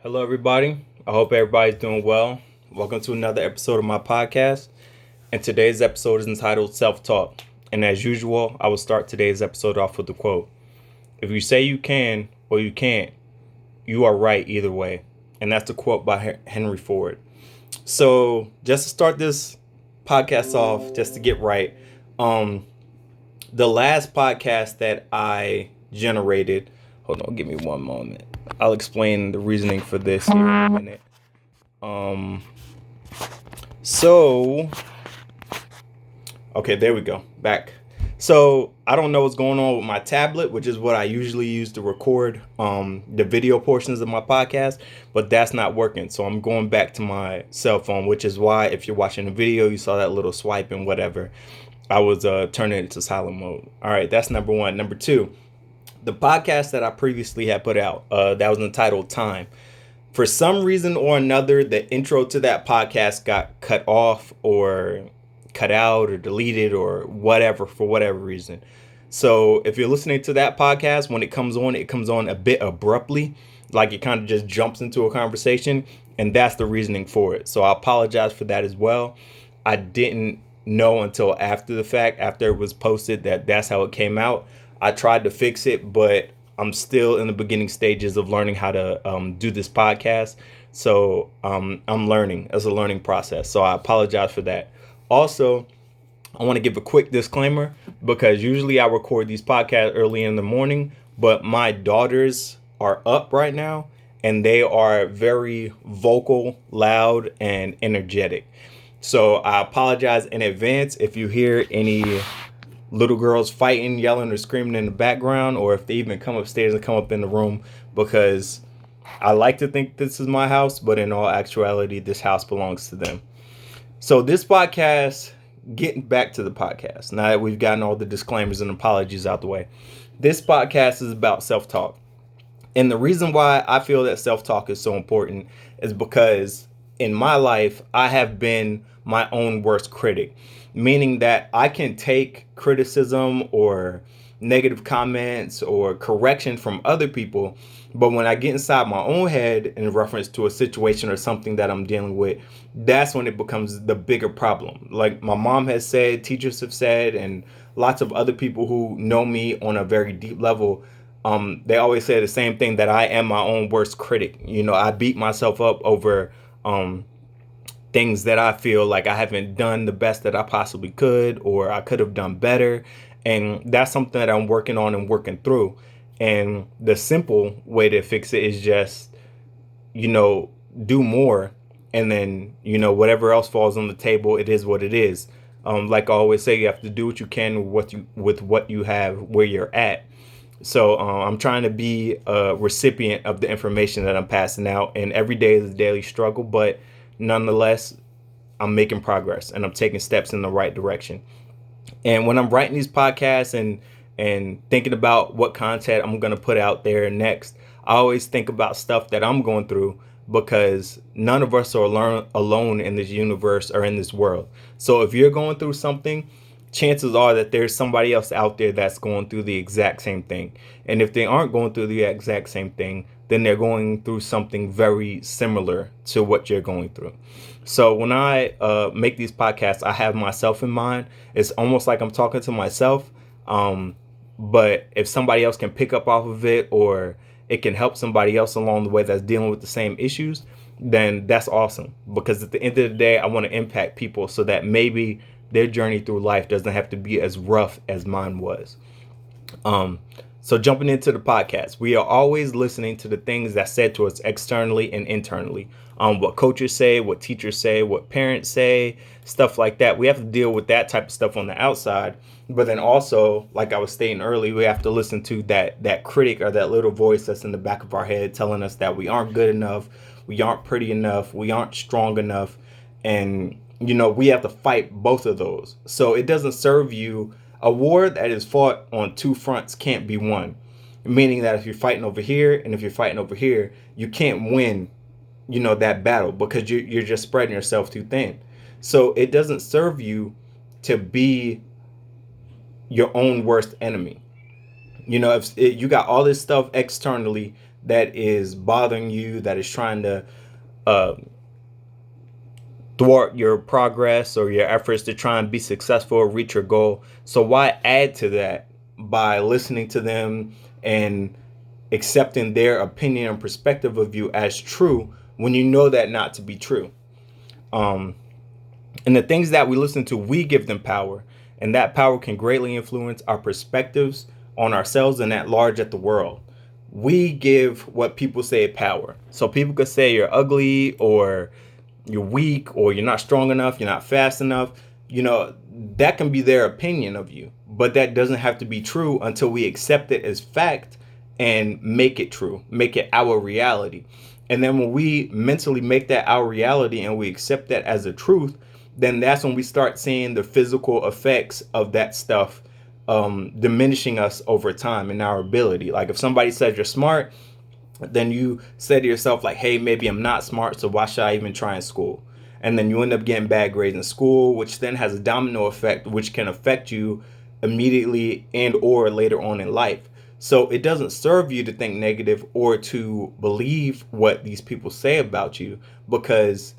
Hello, everybody. I hope everybody's doing well. Welcome to another episode of my podcast. And today's episode is entitled Self Talk. And as usual, I will start today's episode off with a quote. If you say you can or you can't, you are right either way. And that's a quote by Henry Ford. So, just to start this podcast off, just to get right, the last podcast that I generated, hold on, give me one moment. I'll explain the reasoning for this here in a minute. Um, so, okay, there we go. Back. So, I don't know what's going on with my tablet, which is what I usually use to record the video portions of my podcast, but that's not working. So, I'm going back to my cell phone, which is why if you're watching the video, you saw that little swipe and whatever. I was turning it to silent mode. All right, that's number one. Number two, the podcast that I previously had put out, that was entitled Time. For some reason or another, the intro to that podcast got cut off or cut out or deleted or whatever for whatever reason. So if you're listening to that podcast, when it comes on a bit abruptly, like it kind of just jumps into a conversation, and that's the reasoning for it. So I apologize for that as well. I didn't know until after the fact, after it was posted, that that's how it came out. I tried to fix it, but I'm still in the beginning stages of learning how to do this podcast. So I'm learning. It's a learning process. So I apologize for that. Also, I want to give a quick disclaimer because usually I record these podcasts early in the morning, but my daughters are up right now and they are very vocal, loud, and energetic. So I apologize in advance if you hear any little girls fighting, yelling, or screaming in the background, or if they even come upstairs and come up in the room, because I like to think this is my house, but in all actuality, this house belongs to them. So this podcast, getting back to the podcast, now that we've gotten all the disclaimers and apologies out the way, this podcast is about self-talk. And the reason why I feel that self-talk is so important is because in my life, I have been my own worst critic, meaning that I can take criticism or negative comments or correction from other people, but when I get inside my own head in reference to a situation or something that I'm dealing with, that's when it becomes the bigger problem. Like my mom has said, teachers have said, and lots of other people who know me on a very deep level, they always say the same thing, that I am my own worst critic. You know, I beat myself up over things that I feel like I haven't done the best that I possibly could, or I could have done better. And that's something that I'm working on and working through. And the simple way to fix it is just, do more. And then, whatever else falls on the table, it is what it is. Like I always say, you have to do what you can with what you have where you're at. So I'm trying to be a recipient of the information that I'm passing out. And every day is a daily struggle, but nonetheless, I'm making progress and I'm taking steps in the right direction. And when I'm writing these podcasts and thinking about what content I'm going to put out there next, I always think about stuff that I'm going through, because none of us are alone in this universe or in this world. So if you're going through something, chances are that there's somebody else out there that's going through the exact same thing. And if they aren't going through the exact same thing, then they're going through something very similar to what you're going through. So when I make these podcasts, I have myself in mind. It's almost like I'm talking to myself. But if somebody else can pick up off of it, or it can help somebody else along the way that's dealing with the same issues, then that's awesome. Because at the end of the day, I want to impact people so that maybe their journey through life doesn't have to be as rough as mine was. So jumping into the podcast, we are always listening to the things that's said to us externally and internally. What coaches say, what teachers say, what parents say, stuff like that. We have to deal with that type of stuff on the outside. But then also, like I was stating earlier, we have to listen to that critic, or that little voice that's in the back of our head telling us that we aren't good enough, we aren't pretty enough, we aren't strong enough. And, we have to fight both of those. So it doesn't serve you. A war that is fought on two fronts can't be won. Meaning that if you're fighting over here and if you're fighting over here, you can't win, that battle, because you're just spreading yourself too thin. So it doesn't serve you to be your own worst enemy. If you got all this stuff externally that is bothering you, that is trying to uh, thwart your progress or your efforts to try and be successful or reach your goal. So why add to that by listening to them and accepting their opinion and perspective of you as true when you know that not to be true? Um, and the things that we listen to, we give them power, and that power can greatly influence our perspectives on ourselves and at large at the world. We give what people say power. So people could say you're ugly or you're weak or you're not strong enough, you're not fast enough. That can be their opinion of you, but that doesn't have to be true until we accept it as fact and make it true, make it our reality. And then when we mentally make that our reality and we accept that as a truth, then that's when we start seeing the physical effects of that stuff diminishing us over time and our ability. Like if somebody says you're smart, then you say to yourself like, hey, maybe I'm not smart, so why should I even try in school? And then you end up getting bad grades in school, which then has a domino effect, which can affect you immediately and or later on in life. So it doesn't serve you to think negative or to believe what these people say about you, because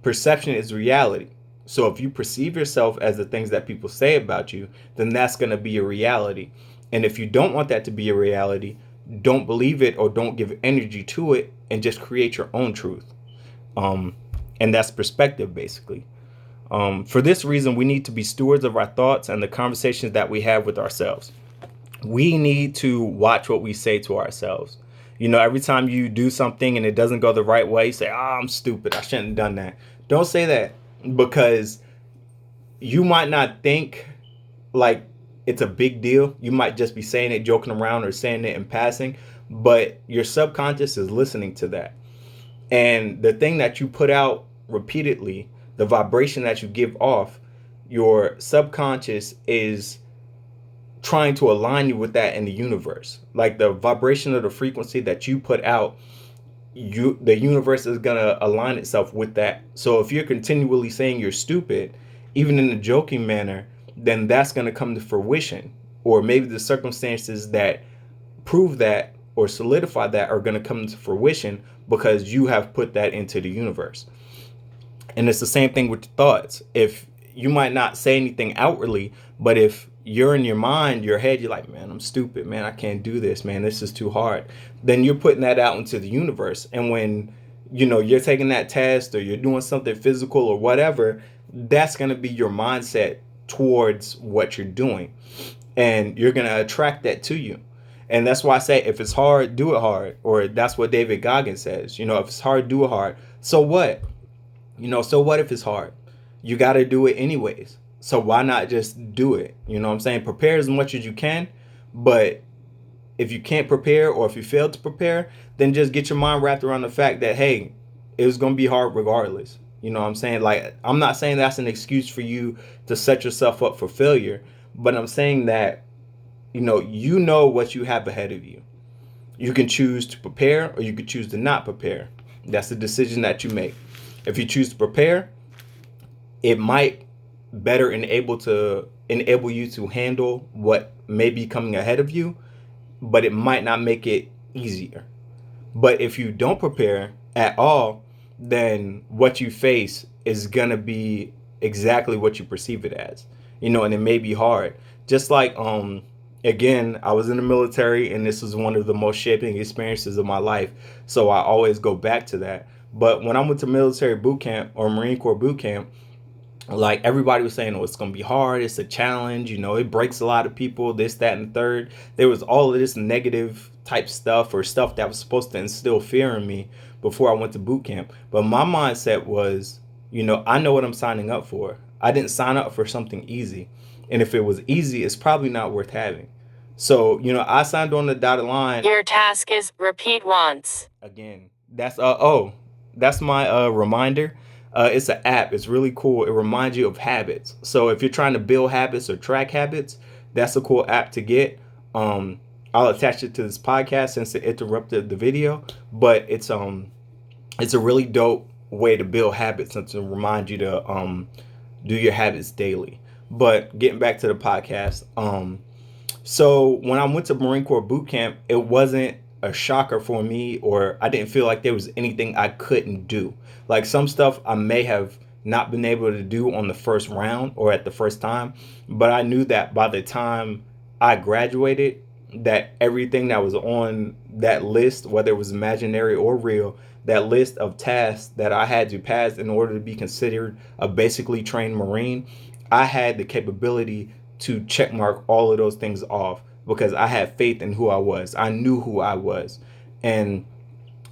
perception is reality. So if you perceive yourself as the things that people say about you, then that's going to be your reality. And if you don't want that to be a reality, don't believe it or don't give energy to it and just create your own truth. And that's perspective, basically. For this reason, we need to be stewards of our thoughts and the conversations that we have with ourselves. We need to watch what we say to ourselves. Every time you do something and it doesn't go the right way, you say, I'm stupid, I shouldn't have done that. Don't say that, because you might not think like it's a big deal. You might just be saying it joking around or saying it in passing, but your subconscious is listening to that. And the thing that you put out repeatedly, the vibration that you give off, your subconscious is trying to align you with that in the universe. Like the vibration of the frequency that you put out, the universe is going to align itself with that. So if you're continually saying you're stupid, even in a joking manner, then that's going to come to fruition. Or maybe the circumstances that prove that or solidify that are going to come to fruition because you have put that into the universe. And it's the same thing with thoughts. If you might not say anything outwardly, but if you're in your mind, your head, you're like, man, I'm stupid, man, I can't do this, man, this is too hard, then you're putting that out into the universe. And when you're taking that test or you're doing something physical or whatever, that's going to be your mindset towards what you're doing, and you're going to attract that to you. And that's why I say, if it's hard, do it hard. Or that's what David Goggins says, if it's hard, do it hard. So what? So what if it's hard? You got to do it anyways. So why not just do it? You know what I'm saying? Prepare as much as you can. But if you can't prepare, or if you fail to prepare, then just get your mind wrapped around the fact that, hey, it was going to be hard regardless. You know what I'm saying? Like, I'm not saying that's an excuse for you to set yourself up for failure. But I'm saying that, you know what you have ahead of you. You can choose to prepare or you can choose to not prepare. That's the decision that you make. If you choose to prepare, it might better enable you to handle what may be coming ahead of you, but it might not make it easier. But if you don't prepare at all, then what you face is gonna be exactly what you perceive it as. And it may be hard. Just like again, I was in the military, and this was one of the most shaping experiences of my life. So I always go back to that. But when I went to military boot camp or Marine Corps boot camp, like everybody was saying, oh, it's going to be hard. It's a challenge. It breaks a lot of people, this, that, and the third. There was all of this negative type stuff, or stuff that was supposed to instill fear in me before I went to boot camp. But my mindset was, I know what I'm signing up for. I didn't sign up for something easy. And if it was easy, it's probably not worth having. So, I signed on the dotted line. Your task is repeat once. Again, that's my reminder. It's an app. It's really cool. It reminds you of habits. So if you're trying to build habits or track habits, that's a cool app to get. I'll attach it to this podcast since it interrupted the video, but it's a really dope way to build habits and to remind you to do your habits daily. But getting back to the podcast, so when I went to Marine Corps boot camp, it wasn't a shocker for me, or I didn't feel like there was anything I couldn't do. Like some stuff I may have not been able to do on the first round or at the first time, but I knew that by the time I graduated, that everything that was on that list, whether it was imaginary or real, that list of tasks that I had to pass in order to be considered a basically trained Marine, I had the capability to check mark all of those things off because I had faith in who I was. I knew who I was. And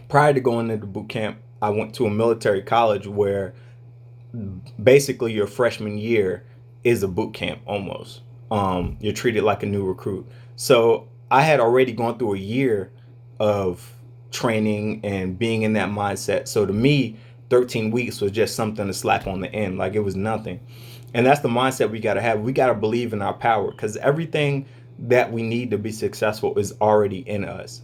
prior to going into boot camp, I went to a military college where basically your freshman year is a boot camp almost. You're treated like a new recruit. So I had already gone through a year of training and being in that mindset. So to me, 13 weeks was just something to slap on the end. Like it was nothing. And that's the mindset we got to have. We got to believe in our power because everything that we need to be successful is already in us.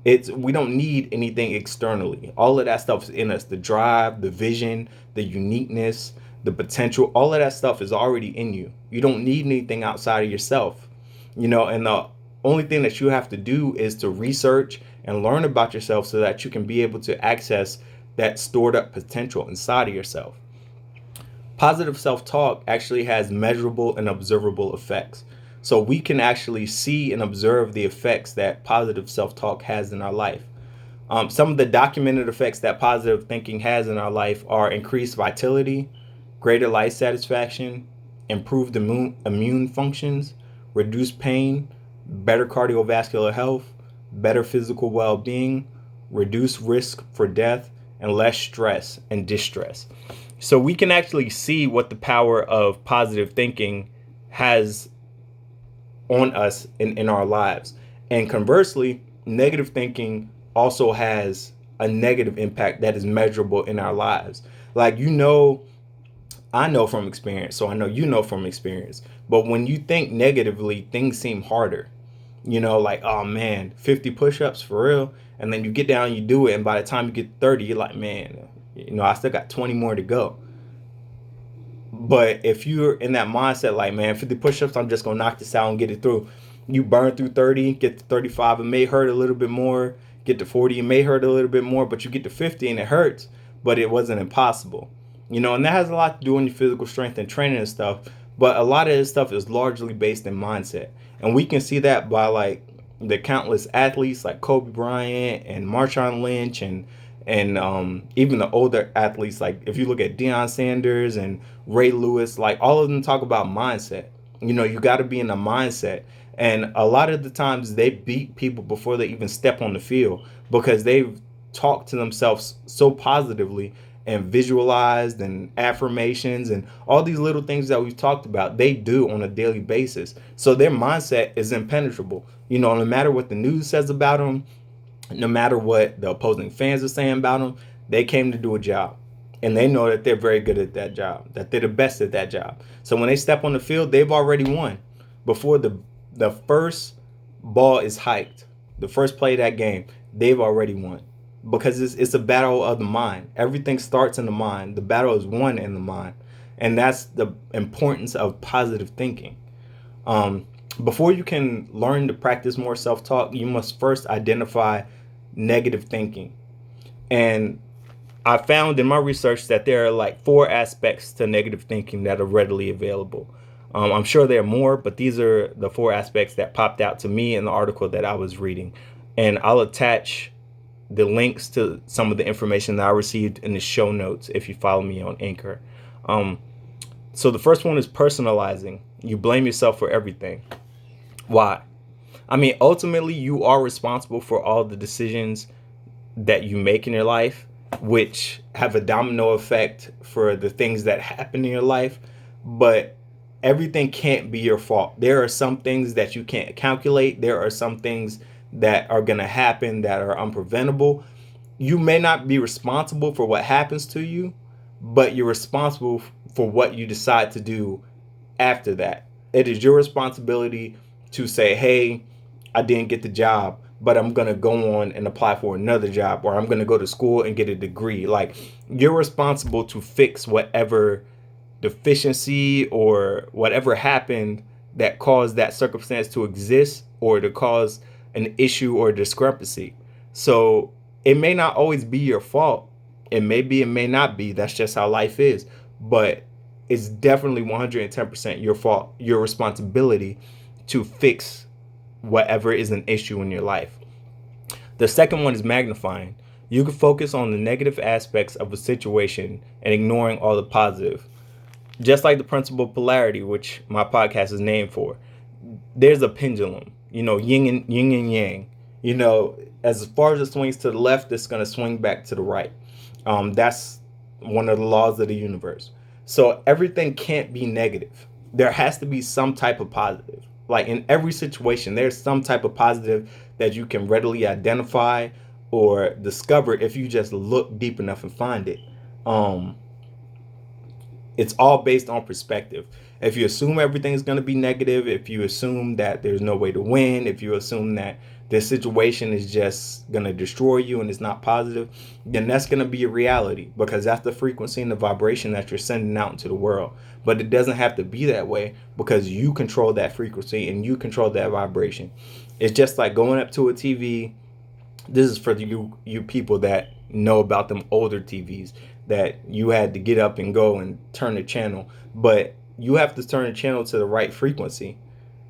We don't need anything externally. All of that stuff is in us. The drive, the vision, the uniqueness, the potential, all of that stuff is already in you. You don't need anything outside of yourself. And the only thing that you have to do is to research and learn about yourself so that you can be able to access that stored up potential inside of yourself. Positive self-talk actually has measurable and observable effects. So we can actually see and observe the effects that positive self-talk has in our life. Some of the documented effects that positive thinking has in our life are increased vitality, greater life satisfaction, improved immune functions, reduced pain, better cardiovascular health, better physical well-being, reduced risk for death, and less stress and distress. So we can actually see what the power of positive thinking has on us in our lives. And conversely, negative thinking also has a negative impact that is measurable in our lives. Like, I know from experience, so I know you know from experience. But when you think negatively, things seem harder. Like, oh man, 50 push-ups for real. And then you get down, you do it. And by the time you get 30, you're like, man, I still got 20 more to go. But if you're in that mindset, like, man, 50 push-ups, I'm just going to knock this out and get it through. You burn through 30, get to 35, it may hurt a little bit more. Get to 40, it may hurt a little bit more. But you get to 50 and it hurts, but it wasn't impossible. And that has a lot to do with your physical strength and training and stuff. But a lot of this stuff is largely based in mindset. And we can see that by, like, the countless athletes like Kobe Bryant and Marshawn Lynch and even the older athletes, like if you look at Deion Sanders and Ray Lewis, like all of them talk about mindset. You got to be in the mindset. And a lot of the times they beat people before they even step on the field because they've talked to themselves so positively and visualized and affirmations and all these little things that we've talked about, they do on a daily basis. So their mindset is impenetrable. No matter what the news says about them, no matter what the opposing fans are saying about them, they came to do a job. And they know that they're very good at that job, that they're the best at that job. So when they step on the field, they've already won. Before the first ball is hiked, the first play of that game, they've already won. Because it's a battle of the mind. Everything starts in the mind. The battle is won in the mind. And that's the importance of positive thinking. Before you can learn to practice more self-talk, you must first identify negative thinking. And I found in my research that there are like 4 aspects to negative thinking that are readily available. I'm sure there are more, but these are the 4 aspects that popped out to me in the article that I was reading. And I'll attach the links to some of the information that I received in the show notes if you follow me on Anchor. So the first one is personalizing. You blame yourself for everything. Why? I mean, ultimately, you are responsible for all the decisions that you make in your life, which have a domino effect for the things that happen in your life. But everything can't be your fault. There are some things that you can't calculate. There are some things that are going to happen that are unpreventable. You may not be responsible for what happens to you, but you're responsible for what you decide to do after that. It is your responsibility to say, hey, I didn't get the job, but I'm going to go on and apply for another job, or I'm going to go to school and get a degree. Like, you're responsible to fix whatever deficiency or whatever happened that caused that circumstance to exist or to cause an issue or discrepancy. So it may not always be your fault. It may be, it may not be. That's just how life is. But it's definitely 110% your fault, your responsibility to fix whatever is an issue in your life. The second one is magnifying. You can focus on the negative aspects of a situation and ignoring all the positive. Just like the principle of polarity, which my podcast is named for. There's a pendulum, yin and yang. As far as it swings to the left, it's going to swing back to the right. That's one of the laws of the universe. So everything can't be negative. There has to be some type of positive. Like in every situation, there's some type of positive that you can readily identify or discover if you just look deep enough and find it. Um, it's all based on perspective. If you assume everything's going to be negative, if you assume that there's no way to win, if you assume that this situation is just going to destroy you and it's not positive, then that's going to be a reality, because that's the frequency and the vibration that you're sending out into the world. But it doesn't have to be that way, because you control that frequency and you control that vibration. It's just like going up to a TV. This is for you people that know about them older TVs that you had to get up and go and turn the channel, but you have to turn the channel to the right frequency.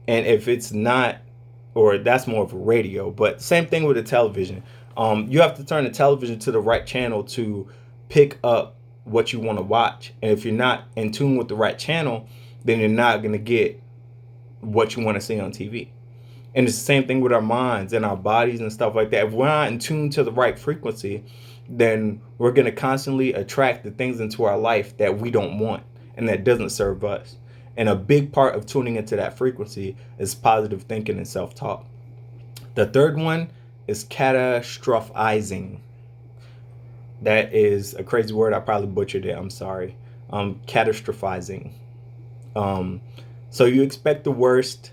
And if it's not, or that's more of a radio, but same thing with a television. You have to turn the television to the right channel to pick up what you want to watch. And if you're not in tune with the right channel, then you're not going to get what you want to see on TV. And it's the same thing with our minds and our bodies and stuff like that. If we're not in tune to the right frequency, then we're going to constantly attract the things into our life that we don't want and that doesn't serve us. And a big part of tuning into that frequency is positive thinking and self-talk. The third one is catastrophizing. That is a crazy word. I probably butchered it. I'm sorry. Catastrophizing. So you expect the worst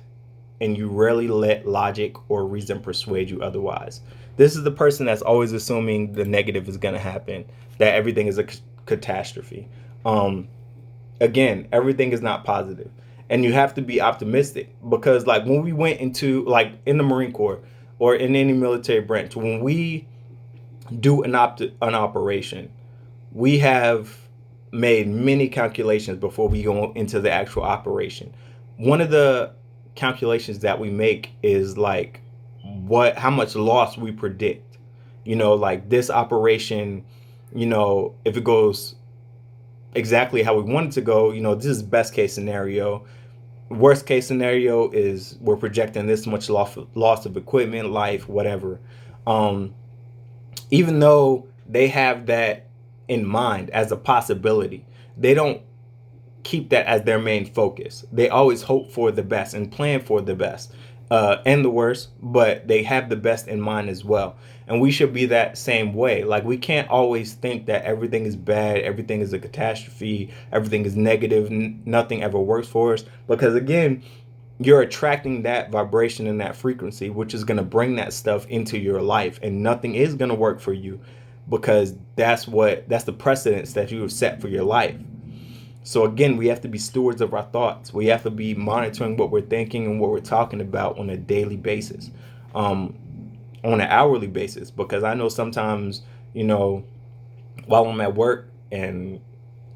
and you rarely let logic or reason persuade you otherwise. This is the person that's always assuming the negative is going to happen, that everything is a catastrophe. Again, everything is not positive. And you have to be optimistic, because like when we went into, like in the Marine Corps or in any military branch, when we do an operation, we have made many calculations before we go into the actual operation. One of the calculations that we make is like how much loss we predict. Like this operation, if it goes exactly how we want it to go, this is best case scenario. Worst case scenario is we're projecting this much loss of equipment, life, whatever. Even though they have that in mind as a possibility, they don't keep that as their main focus. They always hope for the best and plan for the best and the worst, but they have the best in mind as well. And we should be that same way. Like we can't always think that everything is bad, everything is a catastrophe, everything is negative, nothing ever works for us. Because again, you're attracting that vibration and that frequency, which is going to bring that stuff into your life, and nothing is going to work for you, because that's the precedence that you have set for your life. So again, we have to be stewards of our thoughts. We have to be monitoring what we're thinking and what we're talking about on a daily basis, on an hourly basis. Because I know sometimes, while I'm at work and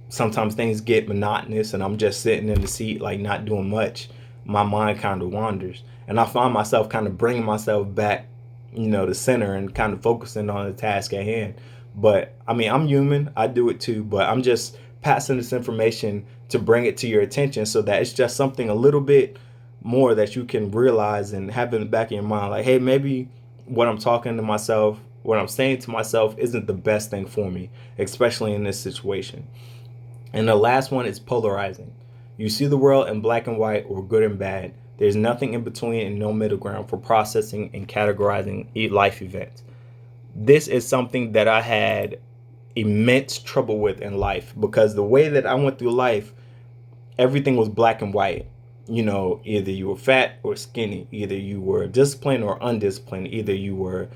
sometimes things get monotonous and I'm just sitting in the seat, like not doing much, my mind kind of wanders. And I find myself kind of bringing myself back, to center and kind of focusing on the task at hand. But I mean, I'm human. I do it too. But I'm just passing this information to bring it to your attention so that it's just something a little bit more that you can realize and have in the back of your mind. Like, hey, maybe what I'm talking to myself, what I'm saying to myself isn't the best thing for me, especially in this situation. And the last one is polarizing. You see the world in black and white or good and bad. There's nothing in between and no middle ground for processing and categorizing life events. This is something that I had immense trouble with in life, because the way that I went through life, everything was black and white. Either you were fat or skinny, either you were disciplined or undisciplined, either you were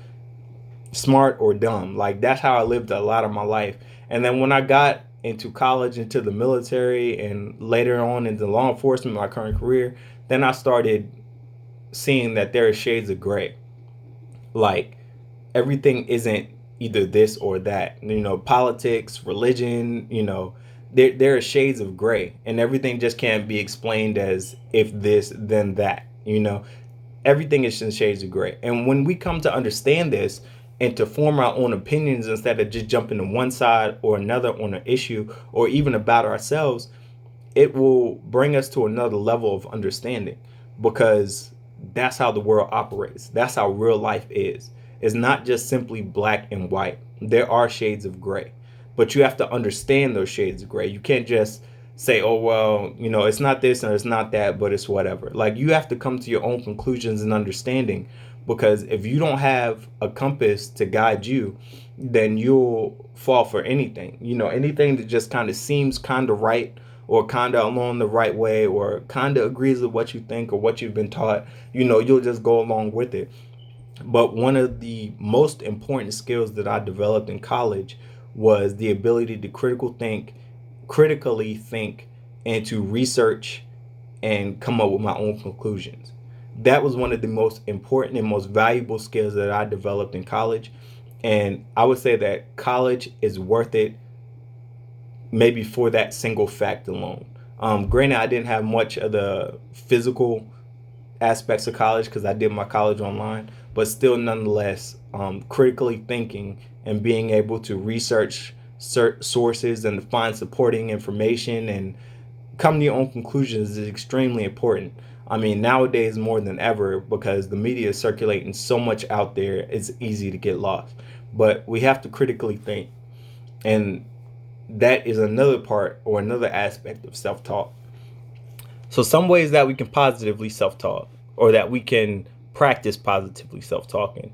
smart or dumb. Like that's how I lived a lot of my life. And then when I got into college, into the military, and later on into law enforcement, my current career, then I started seeing that there are shades of gray. Like everything isn't either this or that. Politics, religion, there are shades of gray, and everything just can't be explained as if this, then that. Everything is in shades of gray. And when we come to understand this and to form our own opinions instead of just jumping to one side or another on an issue or even about ourselves, it will bring us to another level of understanding, because that's how the world operates. That's how real life is. It's not just simply black and white. There are shades of gray, but you have to understand those shades of gray. You can't just say, oh, well, it's not this and it's not that, but it's whatever. Like, you have to come to your own conclusions and understanding, because if you don't have a compass to guide you, then you'll fall for anything. Anything that just kind of seems kind of right, or kind of along the right way, or kind of agrees with what you think or what you've been taught, you'll just go along with it. But one of the most important skills that I developed in college was the ability to critically think, and to research and come up with my own conclusions. That was one of the most important and most valuable skills that I developed in college. And I would say that college is worth it, maybe for that single fact alone. Granted, I didn't have much of the physical aspects of college because I did my college online, but still, nonetheless, critically thinking and being able to research sources and to find supporting information and come to your own conclusions is extremely important. I mean, nowadays more than ever, because the media is circulating so much out there, it's easy to get lost. But we have to critically think. And that is another part or another aspect of self-talk. So some ways that we can positively self-talk, or that we can practice positively self-talking.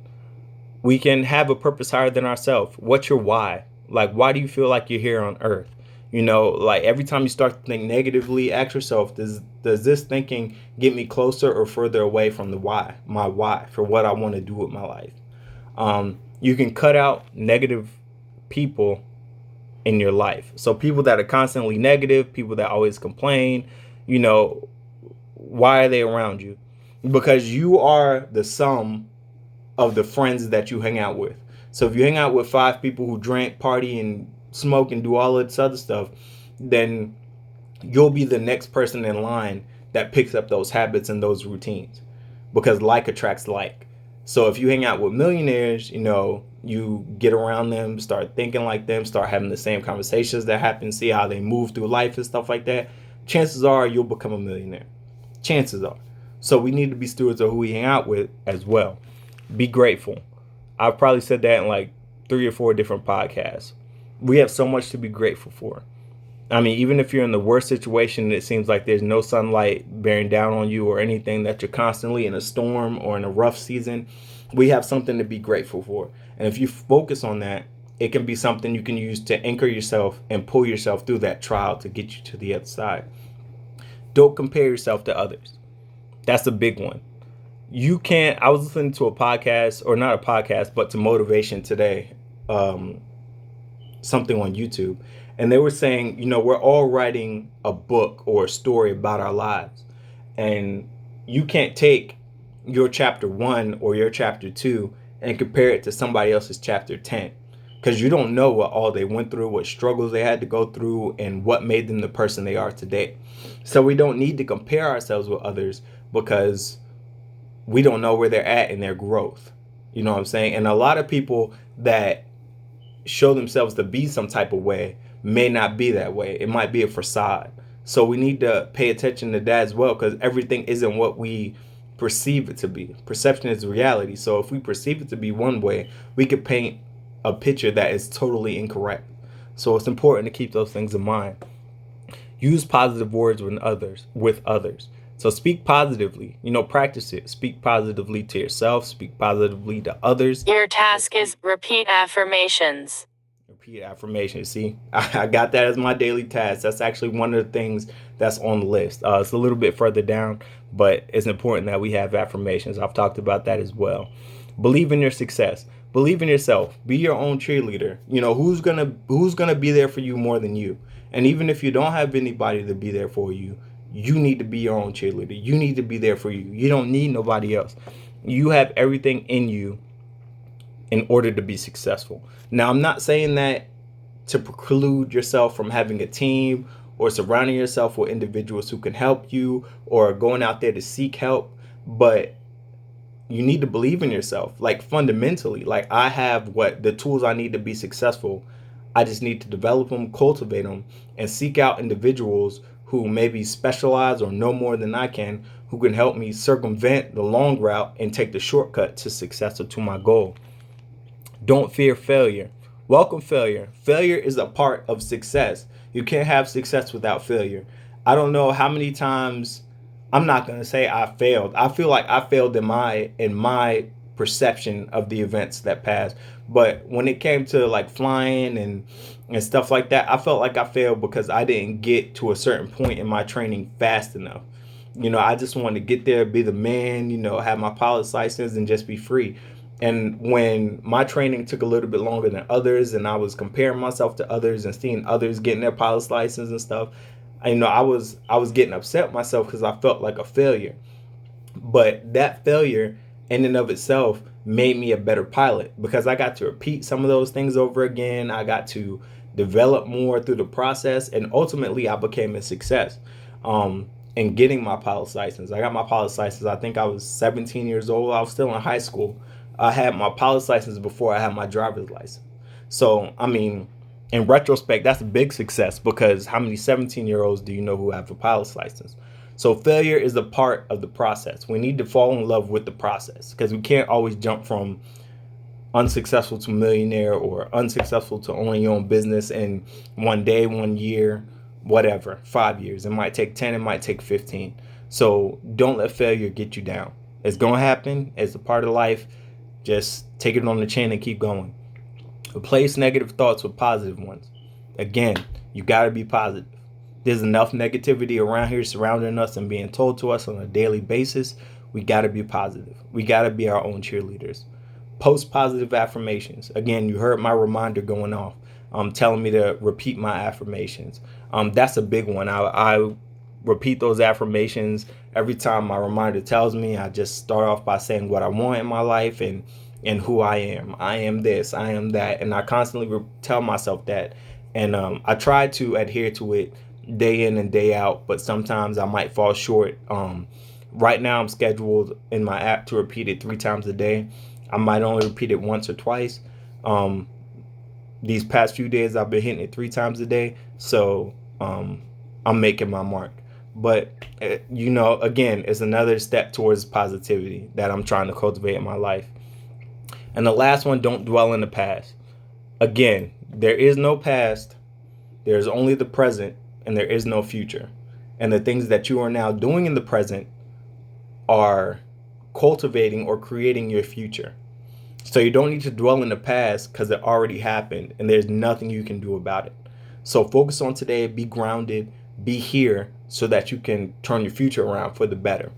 We can have a purpose higher than ourselves. What's your why? Like, why do you feel like you're here on earth? Like, every time you start to think negatively, ask yourself, does this thinking get me closer or further away from my why for what I want to do with my life? You can cut out negative people in your life. So people that are constantly negative, people that always complain, why are they around you? Because you are the sum of the friends that you hang out with. So if you hang out with 5 people who drink, party, and smoke and do all of this other stuff, then you'll be the next person in line that picks up those habits and those routines, because like attracts like. So if you hang out with millionaires, you get around them, start thinking like them, start having the same conversations that happen, see how they move through life and stuff like that, chances are you'll become a millionaire. Chances are. So we need to be stewards of who we hang out with as well. Be grateful. I've probably said that in like 3 or 4 different podcasts. We have so much to be grateful for. I mean, even if you're in the worst situation and it seems like there's no sunlight bearing down on you, or anything, that you're constantly in a storm or in a rough season, we have something to be grateful for. And if you focus on that, it can be something you can use to anchor yourself and pull yourself through that trial to get you to the other side. Don't compare yourself to others. That's a big one. I was listening to a podcast, or not a podcast, but to Motivation Today, something on YouTube. And they were saying, we're all writing a book or a story about our lives. And you can't take your chapter 1 or your chapter 2 and compare it to somebody else's chapter 10. Because you don't know what all they went through, what struggles they had to go through, and what made them the person they are today. So we don't need to compare ourselves with others, because we don't know where they're at in their growth. You know what I'm saying? And a lot of people that show themselves to be some type of way may not be that way. It might be a facade. So we need to pay attention to that as well, because everything isn't what we perceive it to be. Perception is reality. So if we perceive it to be one way, we could paint a picture that is totally incorrect. So it's important to keep those things in mind. Use positive words with others. So speak positively, practice it. Speak positively to yourself, speak positively to others. Your task is repeat affirmations. Repeat affirmations. See, I got that as my daily task. That's actually one of the things that's on the list. It's a little bit further down, but it's important that we have affirmations. I've talked about that as well. Believe in your success. Believe in yourself. Be your own cheerleader. Who's gonna be there for you more than you? And even if you don't have anybody to be there for you, you need to be your own cheerleader. You need to be there for you. You don't need nobody else. You have everything in you in order to be successful. Now, I'm not saying that to preclude yourself from having a team or surrounding yourself with individuals who can help you or going out there to seek help, but you need to believe in yourself, like fundamentally. Like, I have what the tools I need to be successful. I just need to develop them, cultivate them, and seek out individuals who maybe specialize or know more than I can, who can help me circumvent the long route and take the shortcut to success or to my goal. Don't fear failure. Welcome failure. Failure is a part of success. You can't have success without failure. I don't know how many times, I'm not going to say I failed. I feel like I failed in my perception of the events that passed. But when it came to like flying and stuff like that, I felt like I failed because I didn't get to a certain point in my training fast enough. I just wanted to get there, be the man, have my pilot's license and just be free. And when my training took a little bit longer than others, and I was comparing myself to others and seeing others getting their pilot's license and stuff, I was getting upset with myself because I felt like a failure. But that failure in and of itself made me a better pilot because I got to repeat some of those things over again. I got to develop more through the process, and ultimately I became a success in getting my pilot's license. I got my pilot's license, I think I was 17 years old. I was still in high school. I had my pilot's license before I had my driver's license. So, in retrospect, that's a big success because how many 17-year-olds do you know who have a pilot's license? So failure is a part of the process. We need to fall in love with the process because we can't always jump from unsuccessful to millionaire or unsuccessful to owning your own business in one day, 1 year, whatever, 5 years. It might take 10, it might take 15. So don't let failure get you down. It's going to happen. It's a part of life. Just take it on the chin and keep going. Replace negative thoughts with positive ones. Again, you got to be positive. There's enough negativity around here surrounding us and being told to us on a daily basis. We got to be positive. We got to be our own cheerleaders. Post positive affirmations. Again, you heard my reminder going off, telling me to repeat my affirmations. That's a big one. I repeat those affirmations every time my reminder tells me. I just start off by saying what I want in my life and who I am. I am this, I am that. And I constantly tell myself that. And I try to adhere to it day in and day out, but sometimes I might fall short. Right now I'm scheduled in my app to repeat it 3 times a day. I might only repeat it once or twice. These past few days I've been hitting it 3 times a day. So I'm making my mark. But, again, it's another step towards positivity that I'm trying to cultivate in my life. And the last one, don't dwell in the past. Again, there is no past. There's only the present, and there is no future. And the things that you are now doing in the present are cultivating or creating your future. So you don't need to dwell in the past because it already happened and there's nothing you can do about it. So focus on today, be grounded, be here so that you can turn your future around for the better.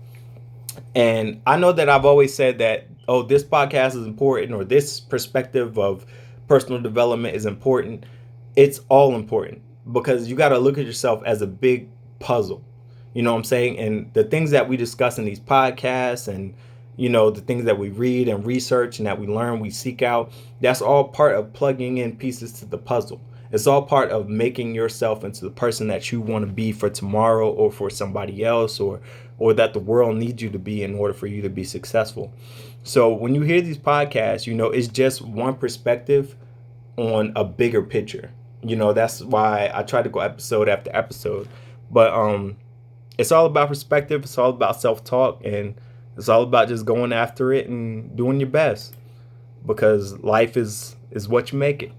And I know that I've always said that, this podcast is important or this perspective of personal development is important. It's all important because you got to look at yourself as a big puzzle. You know what I'm saying? And the things that we discuss in these podcasts and, the things that we read and research and that we learn, we seek out, that's all part of plugging in pieces to the puzzle. It's all part of making yourself into the person that you want to be for tomorrow or for somebody else or that the world needs you to be in order for you to be successful. So when you hear these podcasts, it's just one perspective on a bigger picture. That's why I try to go episode after episode. But it's all about perspective. It's all about self-talk. And it's all about just going after it and doing your best. Because life is what you make it.